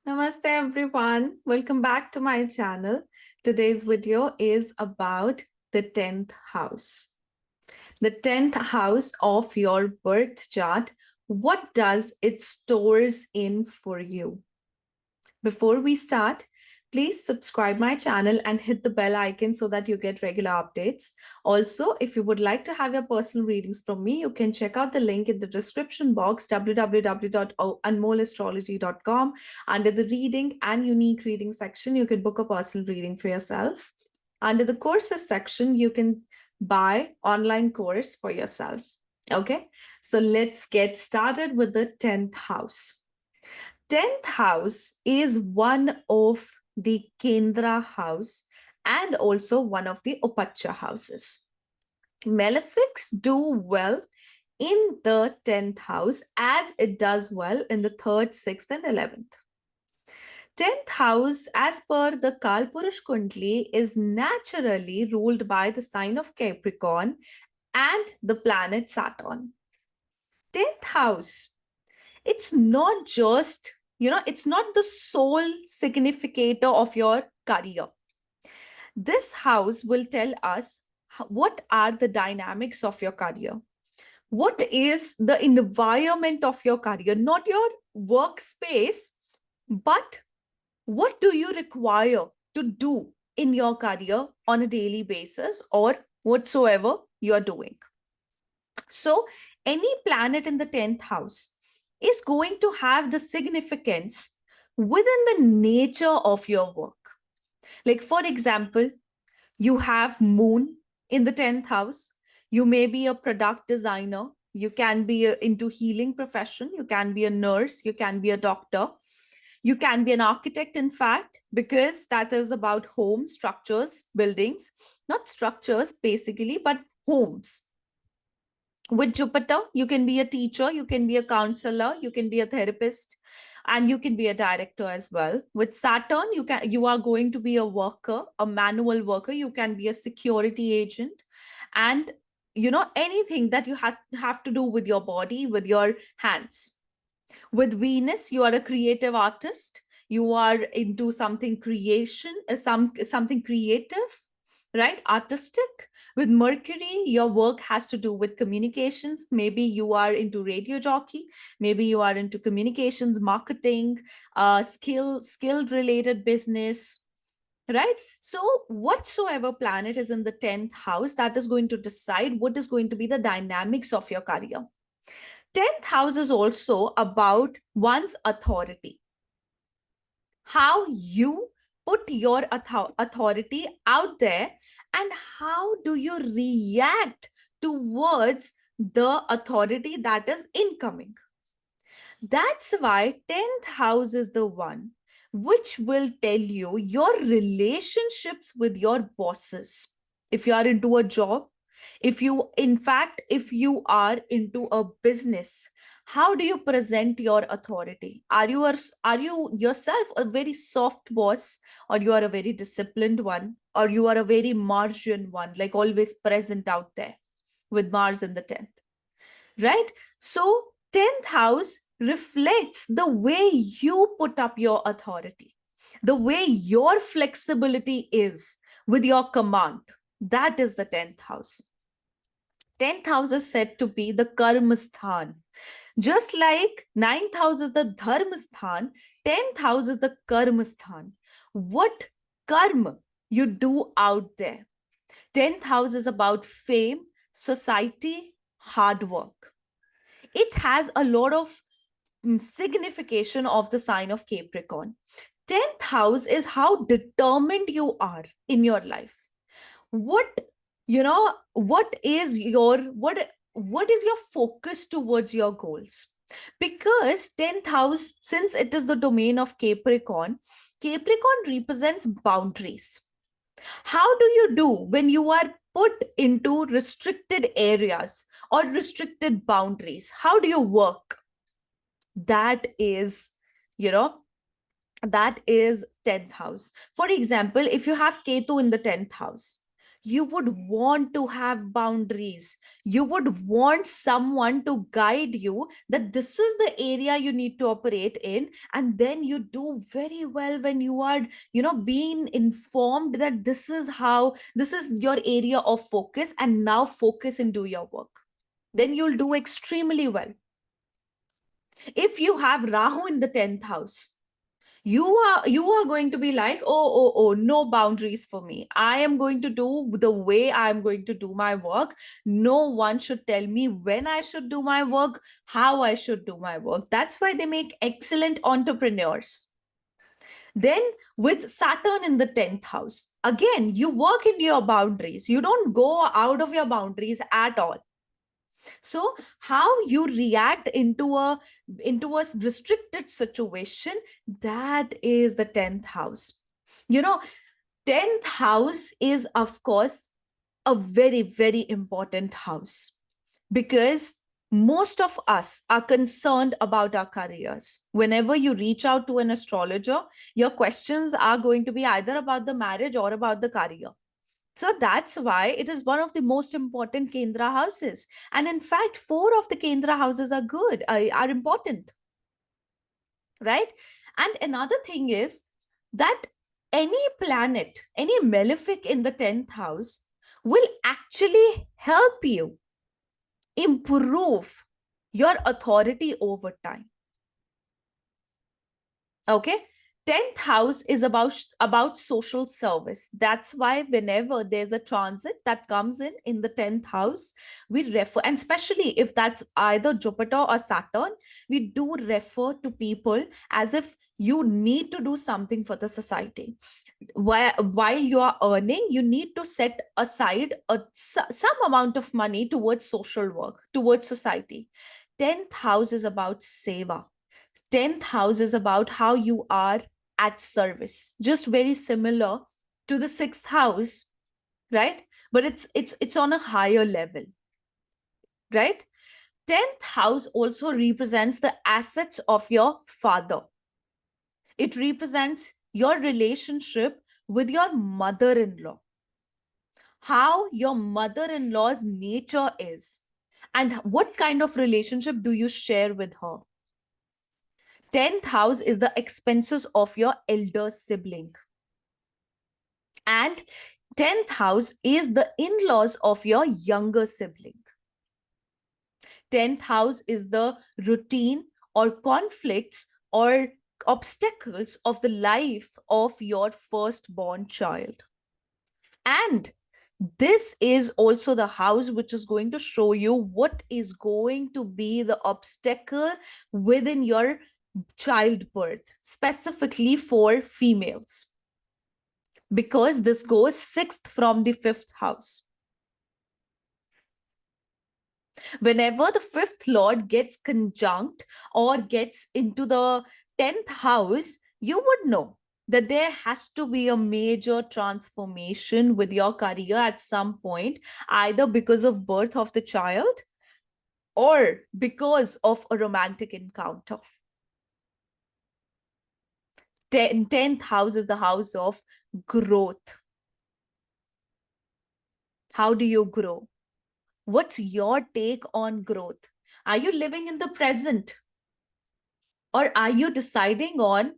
Namaste everyone. Welcome back to my channel. Today's video is about the 10th house. The 10th house of your birth chart. What does it stores in for you? Before we start, please subscribe my channel and hit the bell icon so that you get regular updates. Also, if you would like to have your personal readings from me, you can check out the link in the description box, www.anmollastrology.com. Under the reading and unique reading section, you can book a personal reading for yourself. Under the courses section, you can buy online course for yourself. Okay, so let's get started with the 10th house. 10th house is one of the Kendra house and also one of the Upacha houses. Malefics do well in the 10th house as it does well in the 3rd, 6th, and 11th. 10th house, as per the Kalpurush Kundli, is naturally ruled by the sign of Capricorn and the planet Saturn. 10th house, it's not just, it's not the sole significator of your career. This house will tell us what are the dynamics of your career. What is the environment of your career, not your workspace, but what do you require to do in your career on a daily basis or whatsoever you're doing. So any planet in the 10th house is going to have the significance within the nature of your work. Like, for example, you have moon in the 10th house. You may be a product designer. You can be into healing profession. You can be a nurse. You can be a doctor. You can be an architect, in fact, because that is about home structures, buildings, not structures basically, but homes. With Jupiter, you can be a teacher, you can be a counselor, you can be a therapist, and you can be a director as well. With Saturn, you are going to be a worker, a manual worker. You can be a security agent, and anything that you have to do with your body, with your hands. With Venus, you are a creative artist. You are into something creation, something creative, right? Artistic. With Mercury, your work has to do with communications. Maybe you are into radio jockey. Maybe you are into communications, marketing, skilled related business, right? So whatsoever planet is in the 10th house, that is going to decide what is going to be the dynamics of your career. 10th house is also about one's authority. How you put your authority out there and how do you react towards the authority that is incoming. That's why 10th house is the one which will tell you your relationships with your bosses. If you are into a job, if you are into a business, how do you present your authority? Are you yourself a very soft boss, or you are a very disciplined one, or you are a very Martian one, like always present out there with Mars in the 10th, right? So 10th house reflects the way you put up your authority, the way your flexibility is with your command. That is the 10th house. 10th house is said to be the karma sthan. Just like 9th house is the dharma sthan, 10th house is the karma sthan. What karma you do out there. 10th house is about fame, society, hard work. It has a lot of signification of the sign of Capricorn. 10th house is how determined you are in your life. What is your focus towards your goals? Because 10th house, since it is the domain of Capricorn represents boundaries. How do you do when you are put into restricted areas or restricted boundaries? How do you work? That is 10th house. For example, if you have Ketu in the 10th house, You would want to have boundaries. You would want someone to guide you that this is the area you need to operate in. And then you do very well when you are, being informed that this is your area of focus, and now focus and do your work. Then you'll do extremely well. If you have Rahu in the 10th house, you are going to be like, oh, no boundaries for me. I am going to do the way I'm going to do my work. No one should tell me when I should do my work, how I should do my work. That's why they make excellent entrepreneurs. Then with Saturn in the 10th house, again, you work in your boundaries. You don't go out of your boundaries at all. So how you react into a restricted situation, that is the 10th house. you know 10th house is, of course, a very, very important house, because most of us are concerned about our careers. Whenever you reach out to an astrologer, your questions are going to be either about the marriage or about the career. So that's why it is one of the most important Kendra houses. And in fact, 4 of the Kendra houses are good, are important, right? And another thing is that any planet, any malefic in the 10th house will actually help you improve your authority over time. Okay? 10th house is about social service. That's why whenever there's a transit that comes in the 10th house, we refer, and especially if that's either Jupiter or Saturn, we do refer to people as if you need to do something for the society. While you are earning, you need to set aside some amount of money towards social work, towards society. 10th house is about seva. 10th house is about how you are at service, just very similar to the 6th house, right? But it's on a higher level, right? 10th house also represents the assets of your father. It represents your relationship with your mother-in-law, how your mother-in-law's nature is, and what kind of relationship do you share with her. 10th house is the expenses of your elder sibling. And 10th house is the in-laws of your younger sibling. 10th house is the routine or conflicts or obstacles of the life of your firstborn child. And this is also the house which is going to show you what is going to be the obstacle within your childbirth, specifically for females, because this goes 6th from the 5th house. Whenever the 5th lord gets conjunct or gets into the 10th house, you would know that there has to be a major transformation with your career at some point, either because of birth of the child or because of a romantic encounter. 10th house is the house of growth. How do you grow? What's your take on growth? Are you living in the present? Or are you deciding on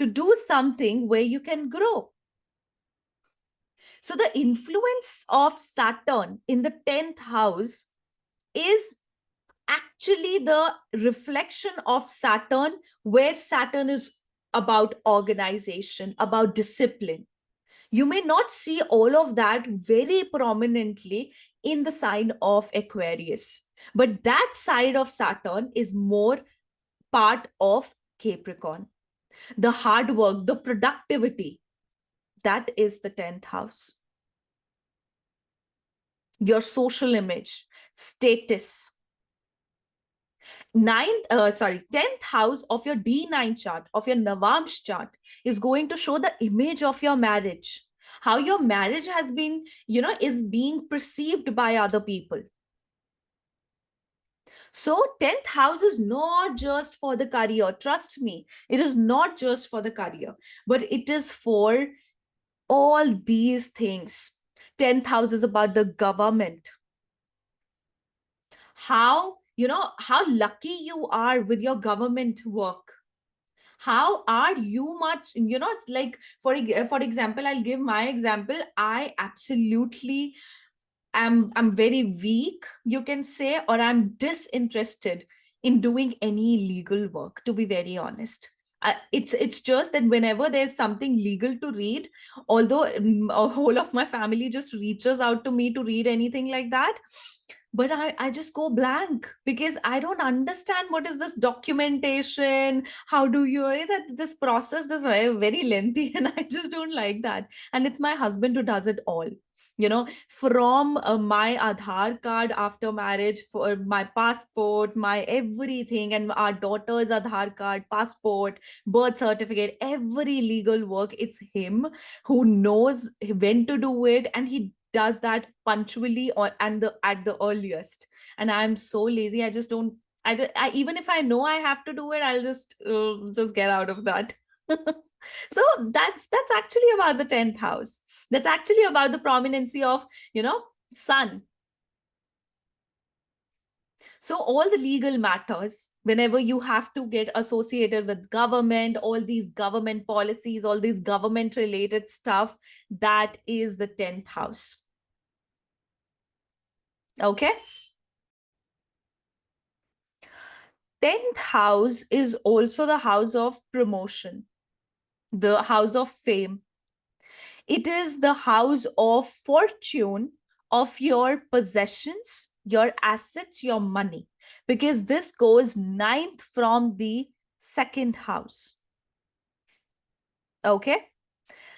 to do something where you can grow? So the influence of Saturn in the 10th house is actually the reflection of Saturn, where Saturn is about organization, about discipline. You may not see all of that very prominently in the sign of Aquarius, but that side of Saturn is more part of Capricorn. The hard work, the productivity, that is the 10th house. Your social image, status. 10th house of your D9 chart, of your Navamsh chart, is going to show the image of your marriage, how your marriage has been, is being perceived by other people. So 10th house is not just for the career. Trust me, it is not just for the career, but it is for all these things. 10th house is about the government. How, how lucky you are with your government work. How are you much, it's like, for example, I'll give my example. I absolutely I'm very weak, you can say, or I'm disinterested in doing any legal work, to be very honest. It's just that whenever there's something legal to read, although a whole of my family just reaches out to me to read anything like that, but I just go blank because I don't understand what is this documentation. How do you that this process, this very, very lengthy, and I just don't like that. And it's my husband who does it all, from my Aadhaar card after marriage, for my passport, my everything, and our daughter's Aadhaar card, passport, birth certificate, every legal work, it's him who knows when to do it, and he does that punctually or and the at the earliest. And I'm so lazy, I just don't. Even if I know I have to do it, I'll just get out of that. So that's actually about the 10th house. That's actually about the prominency of, sun. So all the legal matters, whenever you have to get associated with government, all these government policies, all these government related stuff, that is the 10th house. Okay. 10th house is also the house of promotion, the house of fame. It is the house of fortune, of your possessions, your assets, your money, because this goes ninth from the second house. Okay.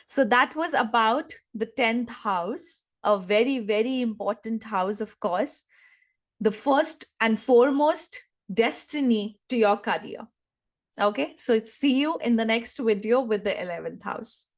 So that was about the 10th house, a very, very important house, of course. The first and foremost destiny to your career. Okay. So see you in the next video with the 11th house.